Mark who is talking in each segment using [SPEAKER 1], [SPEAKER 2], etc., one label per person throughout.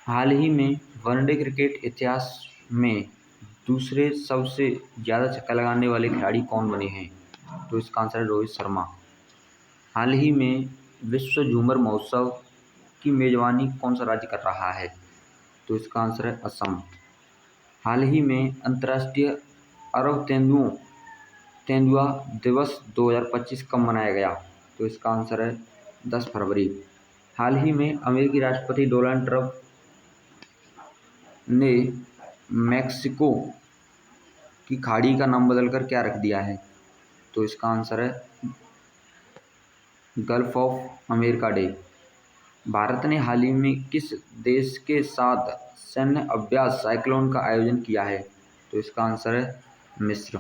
[SPEAKER 1] हाल ही में one day cricket इतिहास में दूसरे सबसे ज़्यादा छक्का लगाने वाले खिलाड़ी कौन बने हैं? तो इसका आंसर है रोहित शर्मा। हाल ही में विश्व झूमर महोत्सव की मेज़बानी कौन सा राज्य कर रहा है? तो इसका आंसर है असम। हाल ही में अंतर्राष्ट्रीय अरब तेंदुआ दिवस 2025 कब मनाया गया? तो इसका आंसर है 10 फरवरी। हाल ही में अमेरिकी राष्ट्रपति डोनाल्ड ट्रंप ने मैक्सिको की खाड़ी का नाम बदलकर क्या रख दिया है? तो इसका आंसर है gulf of America day. Bharat ने हाल ही में किस देश के साथ सैन्य अभ्यास साइक्लोन का आयोजन किया है? तो इसका आंसर है मिस्र।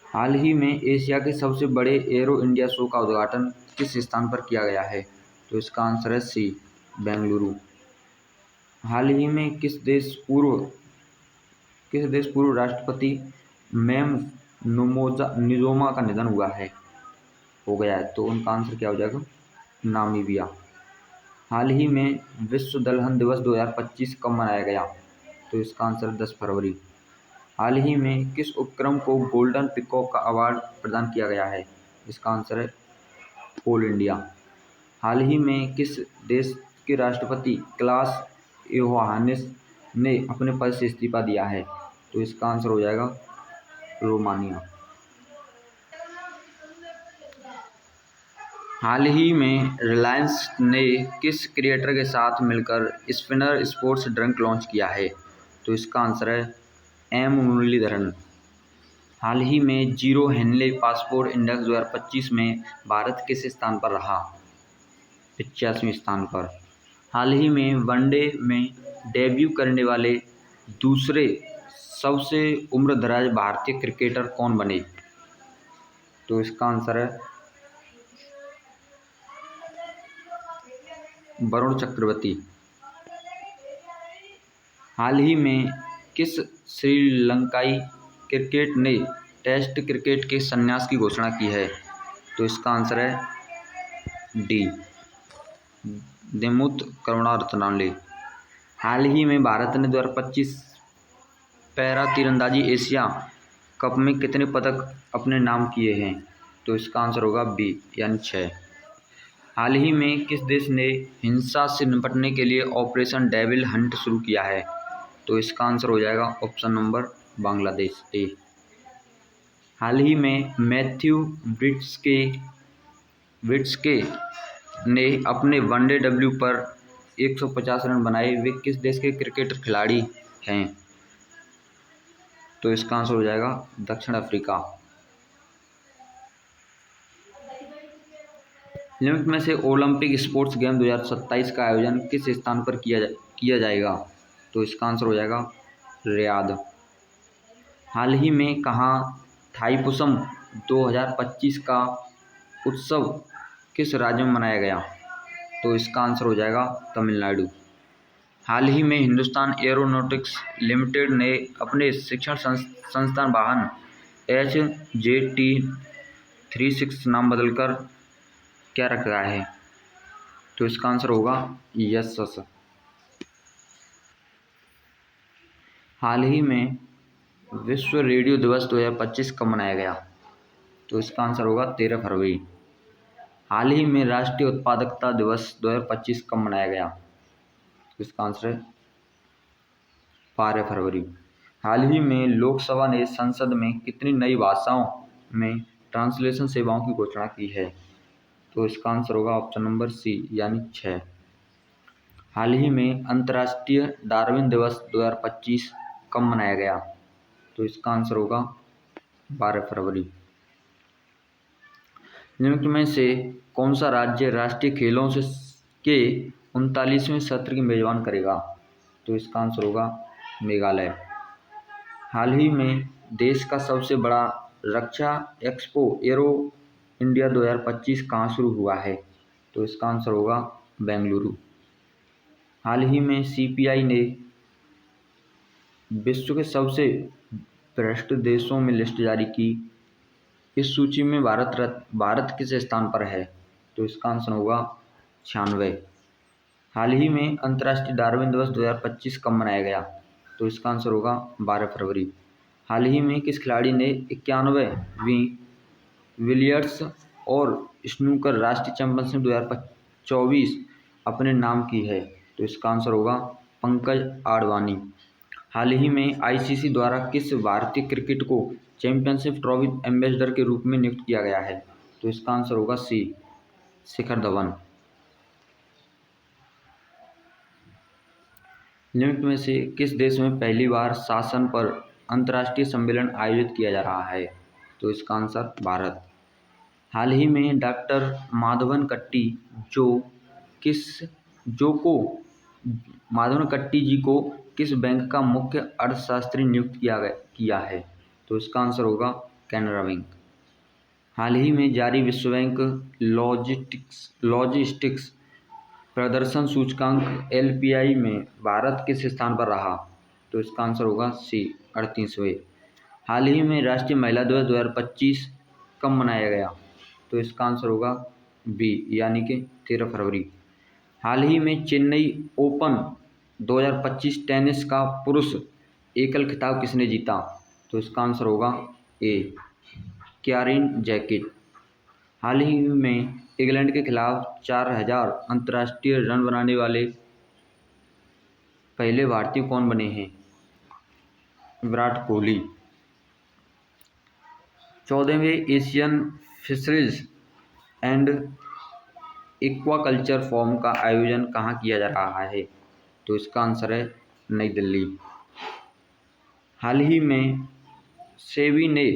[SPEAKER 1] हाल ही में एशिया के सबसे बड़े एरो इंडिया शो का उद्घाटन किस स्थान पर किया गया है? तो इसका आंसर है सी, बेंगलुरु। हाल ही में किस देश पूर्व राष्ट्रपति मैम निजोमा का निधन हो गया है? तो उनका आंसर क्या हो जाएगा? नामीबिया। हाल ही में विश्व दलहन दिवस 2025 कब मनाया गया? तो इसका आंसर 10 फरवरी। हाल ही में किस उपक्रम को गोल्डन पीकॉक का अवार्ड प्रदान किया गया है? इसका आंसर है कोल इंडिया। हाल ही में किस देश के राष्ट्रपति क्लास योहानिस ने अपने पद से इस्तीफा दिया है? तो इसका आंसर हो जाएगा रोमानिया। हाल ही में रिलायंस ने किस क्रिएटर के साथ मिलकर स्पिनर स्पोर्ट्स ड्रिंक लॉन्च किया है? तो इसका आंसर है एम मुरलीधरन। हाल ही में जीरो हेनले पासपोर्ट इंडेक्स 2025 में भारत किस स्थान पर रहा? 85वें स्थान पर। हाल ही में वनडे में डेब्यू करने वाले दूसरे सबसे उम्रदराज भारतीय क्रिकेटर कौन बने? तो इसका आंसर है वरुण चक्रवर्ती। हाल ही में किस श्रीलंकाई क्रिकेट ने टेस्ट क्रिकेट के संन्यास की घोषणा की है? तो इसका आंसर है डी, दिमुथ करुणारत्ने। हाल ही में भारत ने 2025 पैरा तीरंदाजी एशिया कप में कितने पदक अपने नाम किए हैं? तो इसका आंसर होगा बी, यानी 6। हाल ही में किस देश ने हिंसा से निपटने के लिए ऑपरेशन डेविल हंट शुरू किया है? तो इसका आंसर हो जाएगा ऑप्शन नंबर बांग्लादेश, ए। हाल ही में मैथ्यू विट्सके ने अपने वनडे डेब्यू पर 150 रन बनाए। वे किस देश के क्रिकेट खिलाड़ी हैं? तो इसका आंसर हो जाएगा दक्षिण अफ्रीका। निम्न में से ओलंपिक स्पोर्ट्स गेम 2027 का आयोजन किस स्थान पर किया जाएगा? तो इसका आंसर हो जाएगा रियाद। हाल ही में कहाँ थाईपुसम 2025 का उत्सव किस राज्य में मनाया गया? तो इसका आंसर हो जाएगा तमिलनाडु। हाल ही में हिंदुस्तान एरोनॉटिक्स लिमिटेड ने अपने शिक्षण संस्थान वाहन HJT36 नाम बदलकर क्या रखा है? तो इसका आंसर होगा यशस। हाल ही में विश्व रेडियो दिवस 2025 कब मनाया गया? तो इसका आंसर होगा 13 फरवरी। हाल ही में राष्ट्रीय उत्पादकता दिवस 2025 कब मनाया गया? तो इसका आंसर है 12 फरवरी। हाल ही में लोकसभा ने संसद में कितनी नई भाषाओं में ट्रांसलेशन सेवाओं की घोषणा की है? तो इसका आंसर होगा ऑप्शन नंबर सी, यानी 6। हाल ही में अंतर्राष्ट्रीय डार्विन दिवस 2025 कब मनाया गया? तो इसका आंसर होगा 12 फरवरी। निम्न में से कौन सा राज्य राष्ट्रीय खेलों के 39वें सत्र की मेजबान करेगा? तो इसका आंसर होगा मेघालय। हाल ही में देश का सबसे बड़ा रक्षा एक्सपो एरो इंडिया 2025 कहाँ शुरू हुआ है? तो इसका आंसर होगा बेंगलुरु। हाल ही में CPI ने विश्व के सबसे भ्रष्ट देशों में लिस्ट जारी की। इस सूची में भारत किस स्थान पर है? तो इसका आंसर होगा 96। हाल ही में अंतर्राष्ट्रीय डार्विन दिवस 2025 कब मनाया गया? तो इसका आंसर होगा 12 फरवरी। हाल ही में किस खिलाड़ी ने 91वीं बिलियर्ड्स और स्नूकर राष्ट्रीय चैंपियनशिप 2024 अपने नाम की है? तो इसका आंसर होगा पंकज आडवाणी। हाल ही में आईसीसी द्वारा किस भारतीय क्रिकेट को चैंपियनशिप ट्रॉफी एम्बेसडर के रूप में नियुक्त किया गया है? तो इसका आंसर होगा सी, शिखर धवन। निम्न में से किस देश में पहली बार शासन पर अंतर्राष्ट्रीय सम्मेलन आयोजित किया जा रहा है? तो इसका आंसर भारत। हाल ही में डॉक्टर माधवन कट्टी माधवन कट्टी जी को किस बैंक का मुख्य अर्थशास्त्री नियुक्त किया है? तो इसका आंसर होगा कैनरा बैंक। हाल ही में जारी विश्व बैंक लॉजिस्टिक्स प्रदर्शन सूचकांक LPI में भारत किस स्थान पर रहा? तो इसका आंसर होगा सी, 38वें। हाल ही में राष्ट्रीय महिला दिवस 2025 कब मनाया गया? तो इसका आंसर होगा बी, यानी कि 13 फरवरी। हाल ही में चेन्नई ओपन 2025 टेनिस का पुरुष एकल खिताब किसने जीता? तो इसका आंसर होगा ए, क्यारिन जैकिट। हाल ही में इंग्लैंड के खिलाफ 4000 अंतर्राष्ट्रीय रन बनाने वाले पहले भारतीय कौन बने हैं? विराट कोहली। 14वें Asian fisheries and aquaculture forum का आयोजन कहाँ किया जा रहा है? तो इसका आंसर है नई दिल्ली। हाल ही में सेबी ने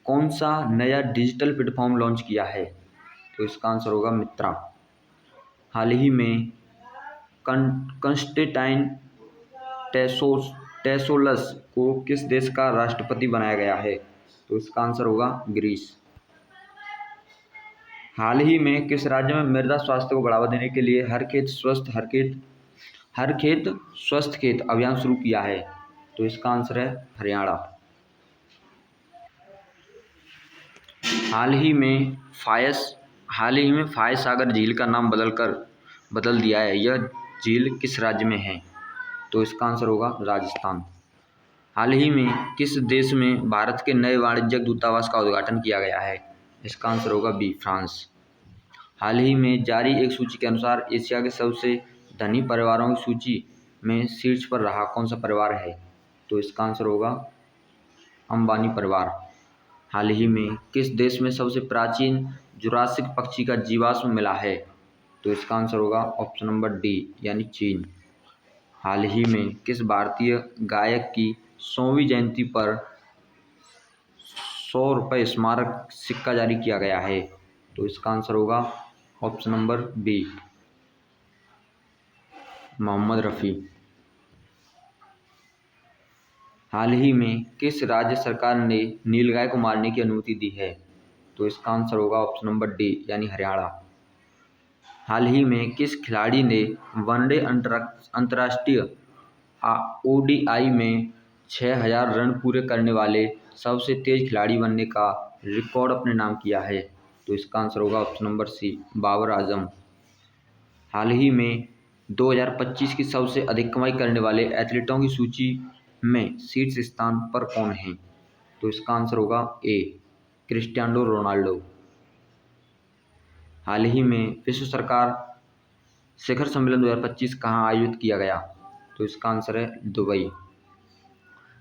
[SPEAKER 1] कौन सा नया डिजिटल प्लेटफॉर्म लॉन्च किया है? तो इसका आंसर होगा मित्रा। हाल ही में कंस्टेंटाइन टेसोलस को किस देश का राष्ट्रपति बनाया गया है? तो इसका आंसर होगा ग्रीस। हाल ही में किस राज्य में मृदा स्वास्थ्य को बढ़ावा देने के लिए हर खेत स्वस्थ खेत अभियान शुरू किया है? तो इसका आंसर है हरियाणा। हाल ही में फाय सागर झील का नाम बदल दिया है। यह झील किस राज्य में है? तो इसका आंसर होगा राजस्थान। हाल ही में किस देश में भारत के नए वाणिज्यिक दूतावास का उद्घाटन किया गया है? इसका आंसर होगा बी, फ्रांस। हाल ही में जारी एक सूची के अनुसार एशिया के सबसे धनी परिवारों की सूची में शीर्ष पर रहा कौन सा परिवार है? तो इसका आंसर होगा अंबानी परिवार। हाल ही में किस देश में सबसे प्राचीन जुरासिक पक्षी का जीवाश्म मिला है? तो इसका आंसर होगा ऑप्शन नंबर डी, यानी चीन। हाल ही में किस भारतीय गायक की 100वीं जयंती पर 100 रुपये स्मारक सिक्का जारी किया गया है? तो इसका आंसर होगा option number B, Mohammed Rafi. हाल ही में किस राज्य सरकार ने नीलगाय को मारने की अनुमति दी है? तो इसका आंसर होगा ऑप्शन नंबर डी, यानी हरियाणा। हाल ही में किस खिलाड़ी ने वनडे अंतर्राष्ट्रीय ODI में 6000 रन पूरे करने वाले सबसे तेज खिलाड़ी बनने का रिकॉर्ड अपने नाम किया है? तो इसका आंसर होगा option number C, Babar Azam. हाल ही में 2025 की सबसे अधिक कमाई करने वाले एथलीटों की सूची में शीर्ष स्थान पर कौन है? तो इसका आंसर होगा ए, क्रिस्टियानो रोनाल्डो। हाल ही में विश्व सरकार शिखर सम्मेलन 2025 कहाँ आयोजित किया गया? तो इसका आंसर है दुबई।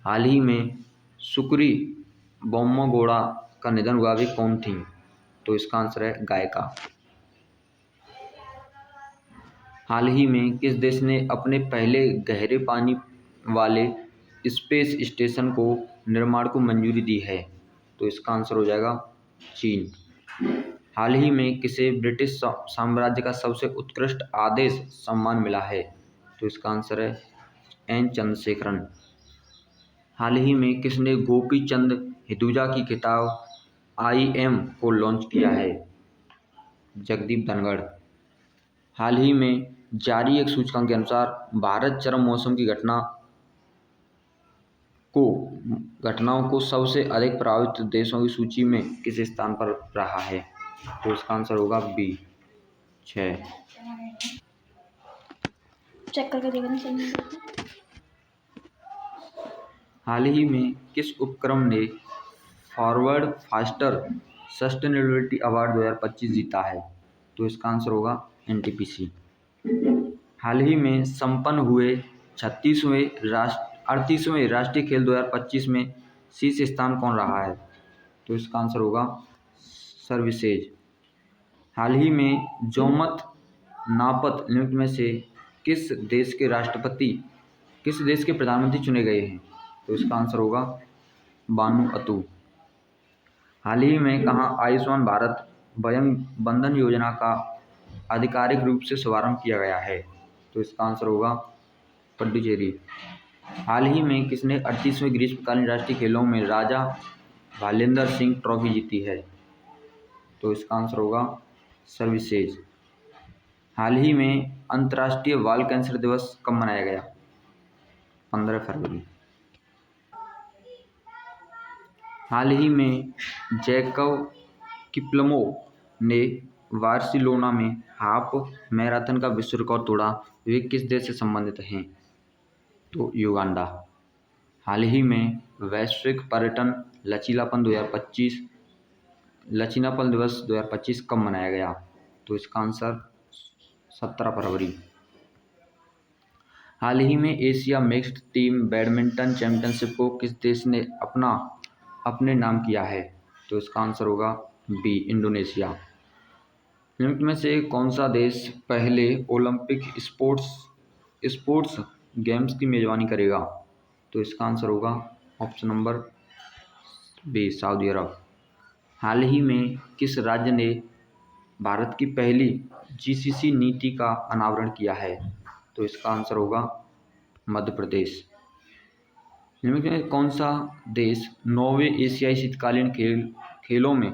[SPEAKER 1] हाल ही में सुकरी बोम्मागौड़ा का निधन हुआ भी कौन थी? तो इसका आंसर है गायिका। हाल ही में किस देश ने अपने पहले गहरे पानी वाले स्पेस स्टेशन को निर्माण को मंजूरी दी है? तो इसका आंसर हो जाएगा चीन। हाल ही में किसे ब्रिटिश साम्राज्य का सबसे उत्कृष्ट आदेश सम्मान मिला है? तो इसका आंसर है एन चंद्रशेखरन। हाल ही में किसने गोपी चंद हिंदुजा की किताब IM को लॉन्च किया है? जगदीप धनखड़। हाल ही में जारी एक सूचकांक के अनुसार भारत चरम मौसम की घटनाओं को सबसे अधिक प्रभावित देशों की सूची में किस स्थान पर रहा है? तो इसका आंसर होगा बी, 6।
[SPEAKER 2] चेक करके देखना चाहिए।
[SPEAKER 1] हाल ही में किस उपक्रम ने फॉरवर्ड फास्टर सस्टेनेबिलिटी अवार्ड 2025 जीता है? तो इसका आंसर होगा एनटीपीसी। हाल ही में संपन्न हुए 38वें राष्ट्रीय खेल 2025 में शीर्ष स्थान कौन रहा है? तो इसका आंसर होगा सर्विसेज। हाल ही में जोमत नापत निम्न में से किस देश के प्रधानमंत्री चुने गए हैं? तो इसका आंसर होगा बानुअतु। हाल ही में कहाँ आयुष्मान भारत वय बंधन योजना का आधिकारिक रूप से शुभारंभ किया गया है? तो इसका आंसर होगा पुडुचेरी। हाल ही में किसने 38वें ग्रीष्मकालीन राष्ट्रीय खेलों में राजा भालेंद्र सिंह ट्रॉफी जीती है? तो इसका आंसर होगा सर्विसेज। हाल ही में अंतर्राष्ट्रीय बाल कैंसर दिवस कब मनाया गया? 15 फरवरी। हाल ही में जैकब किप्लमो ने बार्सिलोना में हाफ मैराथन का विश्व रिकॉर्ड तोड़ा। वे किस देश से संबंधित हैं? तो युगांडा। हाल ही में वैश्विक पर्यटन लचीलापन दिवस 2025 कब मनाया गया? तो इसका आंसर 17 फरवरी। हाल ही में Asia mixed team badminton championship को किस देश ने अपने नाम किया है? तो इसका आंसर होगा बी, इंडोनेशिया। निम्न में से कौन सा देश पहले ओलंपिक स्पोर्ट्स गेम्स की मेजबानी करेगा? तो इसका आंसर होगा ऑप्शन नंबर बी, सऊदी अरब। हाल ही में किस राज्य ने भारत की पहली जीसीसी नीति का अनावरण किया है? तो इसका आंसर होगा मध्य प्रदेश। निम्न में कौन सा देश 9वें एशियाई शीतकालीन खेलों में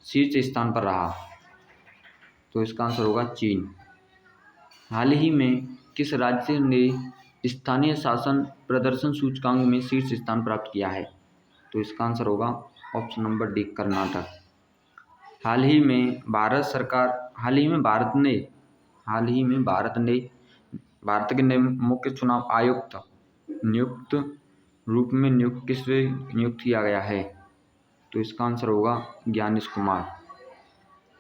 [SPEAKER 1] शीर्ष स्थान पर रहा? तो इसका आंसर होगा चीन। हाल ही में किस राज्य ने स्थानीय शासन प्रदर्शन सूचकांक में शीर्ष स्थान प्राप्त किया है? तो इसका आंसर होगा ऑप्शन नंबर डी, कर्नाटक। हाल ही में भारत के नए मुख्य चुनाव आयुक्त किसे नियुक्त किया गया है? तो इसका आंसर होगा ज्ञानेश कुमार।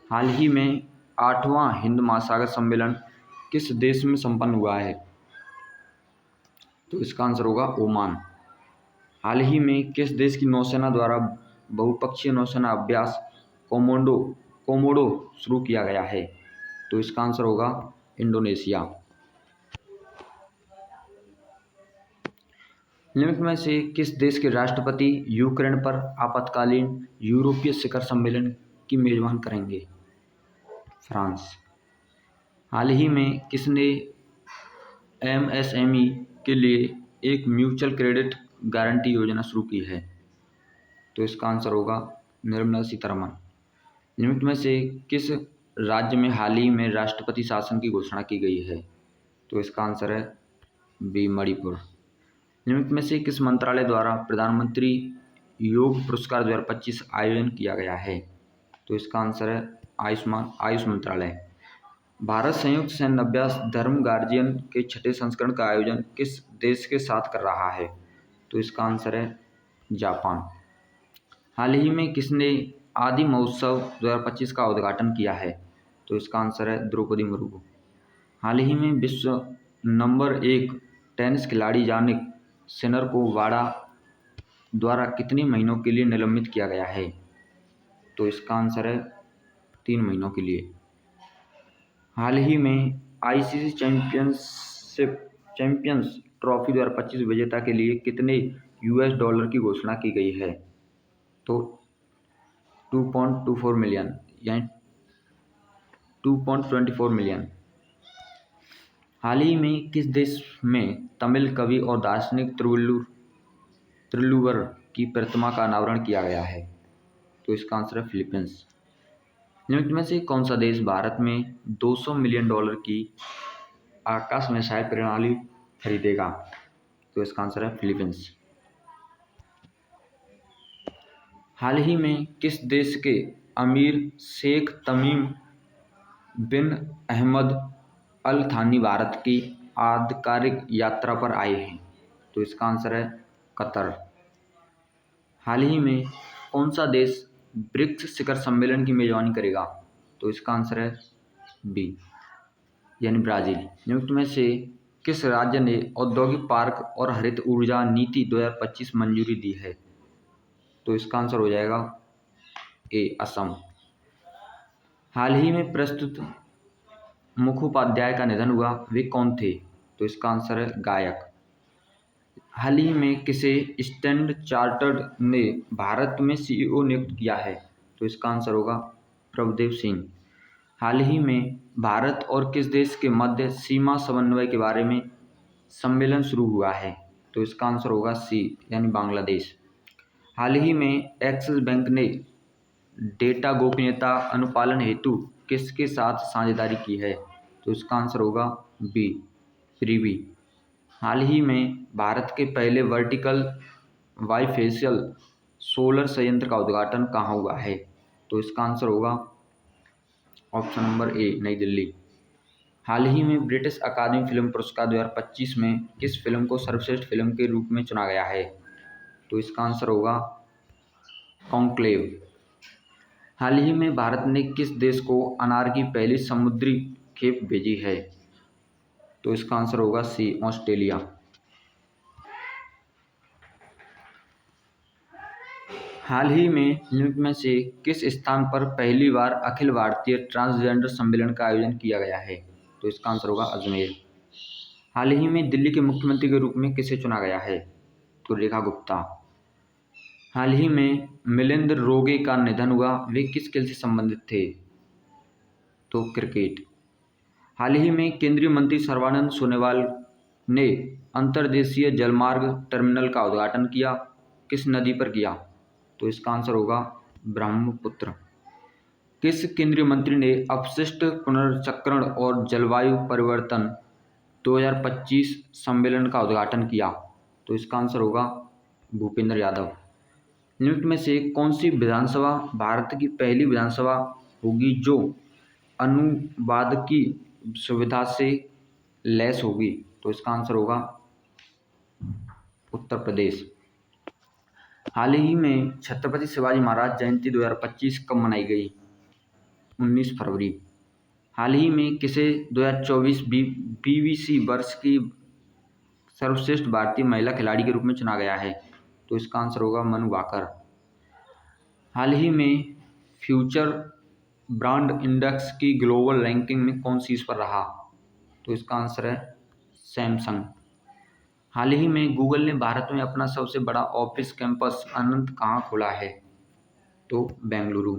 [SPEAKER 1] हाल ही में 8वां हिंद महासागर सम्मेलन किस देश में संपन्न हुआ है? तो इसका आंसर होगा ओमान। हाल ही में किस देश की नौसेना द्वारा बहुपक्षीय नौसेना अभ्यास कोमोडो शुरू किया गया है? तो इसका आंसर होगा इंडोनेशिया। निम्न में से किस देश के राष्ट्रपति यूक्रेन पर आपातकालीन यूरोपीय शिखर सम्मेलन की मेजबान करेंगे? फ्रांस। हाल ही में किसने एमएसएमई के लिए एक म्यूचुअल क्रेडिट गारंटी योजना शुरू की है? तो इसका आंसर होगा निर्मला सीतारमण। निम्न में से किस राज्य में हाल ही में राष्ट्रपति शासन की घोषणा की गई है? तो इसका आंसर है बी, मणिपुर। निम्न में से किस मंत्रालय द्वारा प्रधानमंत्री योग पुरस्कार 2025 आयोजन किया गया है? तो इसका आंसर है आयुष मंत्रालय। भारत संयुक्त सैन्य अभ्यास धर्म गार्जियन के 6ठे संस्करण का आयोजन किस देश के साथ कर रहा है? तो इसका आंसर है जापान। हाल ही में किसने आदि महोत्सव 2025 का उद्घाटन किया है? तो इसका आंसर है द्रौपदी मुर्मू। हाल ही में विश्व नंबर 1 टेनिस खिलाड़ी यानिक सिनर को वाडा द्वारा कितने महीनों के लिए निलंबित किया गया है? तो इसका आंसर है 3 महीनों के लिए। हाल ही में आईसीसी चैंपियंस ट्रॉफी 2025 विजेता के लिए कितने यूएस डॉलर की घोषणा की गई है? तो 2.24 मिलियन यानी 2.24 मिलियन। हाल ही में किस देश में तमिल कवि और दार्शनिक तिरुवल्लुवर की प्रतिमा का अनावरण किया गया है? तो इसका आंसर है फिलीपींस। निम्न में से कौन सा देश भारत में 200 मिलियन डॉलर की आकाश मिसाइल प्रणाली खरीदेगा? तो इसका आंसर है फिलीपींस। हाल ही में किस देश के अमीर शेख तमीम बिन अहमद अल थानी भारत की आधिकारिक यात्रा पर आए हैं? तो इसका आंसर है कतर। हाल ही में कौन सा देश ब्रिक्स शिखर सम्मेलन की मेजबानी करेगा? तो इसका आंसर है बी, यानी ब्राजील। निम्न में से किस राज्य ने औद्योगिक पार्क और हरित ऊर्जा नीति 2025 मंजूरी दी है? तो इसका आंसर हो जाएगा ए, असम। हाल ही में प्रस्तुत मुखोपाध्याय का निधन हुआ, वे कौन थे? तो इसका आंसर है गायक। हाल ही में किसे स्टैंडर्ड चार्टर्ड ने भारत में सीईओ नियुक्त किया है? तो इसका आंसर होगा प्रभुदेव सिंह। हाल ही में भारत और किस देश के मध्य सीमा समन्वय के बारे में सम्मेलन शुरू हुआ है? तो इसका आंसर होगा सी, यानी बांग्लादेश। हाल ही में एक्सिस बैंक ने डेटा गोपनीयता अनुपालन हेतु किसके साथ साझेदारी की है? तो इसका आंसर होगा बी, प्रीवी। हाल ही में भारत के पहले वर्टिकल बाइफेशियल सोलर संयंत्र का उद्घाटन कहाँ हुआ है? तो इसका आंसर होगा ऑप्शन नंबर ए, नई दिल्ली। हाल ही में ब्रिटिश अकादमी फिल्म पुरस्कार 2025 में किस फिल्म को सर्वश्रेष्ठ फिल्म के रूप में चुना गया है? तो इसका आंसर होगा कॉन्क्लेव। हाल ही में भारत ने किस देश को अनार की पहली समुद्री खेप भेजी है? तो इसका आंसर होगा सी, ऑस्ट्रेलिया। हाल ही में निम्न में से किस स्थान पर पहली बार अखिल भारतीय ट्रांसजेंडर सम्मेलन का आयोजन किया गया है? तो इसका आंसर होगा अजमेर। हाल ही में दिल्ली के मुख्यमंत्री के रूप में किसे चुना गया है? तो रेखा गुप्ता। हाल ही में मिलिंद रोगे का निधन हुआ, वे किस खेल से संबंधित थे? तो क्रिकेट। हाल ही में केंद्रीय मंत्री सर्बानंद सोनोवाल ने अंतर्देशीय जलमार्ग टर्मिनल का उद्घाटन किया, किस नदी पर किया? तो इसका आंसर होगा ब्रह्मपुत्र। किस केंद्रीय मंत्री ने अपशिष्ट पुनर्चक्रण और जलवायु परिवर्तन 2025 सम्मेलन का उद्घाटन किया? तो इसका आंसर होगा भूपेंद्र यादव। निम्न में से कौन सी विधानसभा भारत की पहली विधानसभा होगी जो अनुवाद की सुविधा से लैस होगी? तो इसका आंसर होगा उत्तर प्रदेश। हाल ही में छत्रपति शिवाजी महाराज जयंती 2025 कब मनाई गई? 19 फरवरी। हाल ही में किसे 2024 बीबीसी वर्ष की सर्वश्रेष्ठ भारतीय महिला खिलाड़ी के रूप में चुना गया है? तो इसका आंसर होगा मनु भाकर। हाल ही में फ्यूचर ब्रांड इंडेक्स की ग्लोबल रैंकिंग में कौन शीर्ष पर रहा? तो इसका आंसर है सैमसंग। हाल ही में गूगल ने भारत में अपना सबसे बड़ा ऑफिस कैंपस अनंत कहाँ खोला है? तो बेंगलुरु।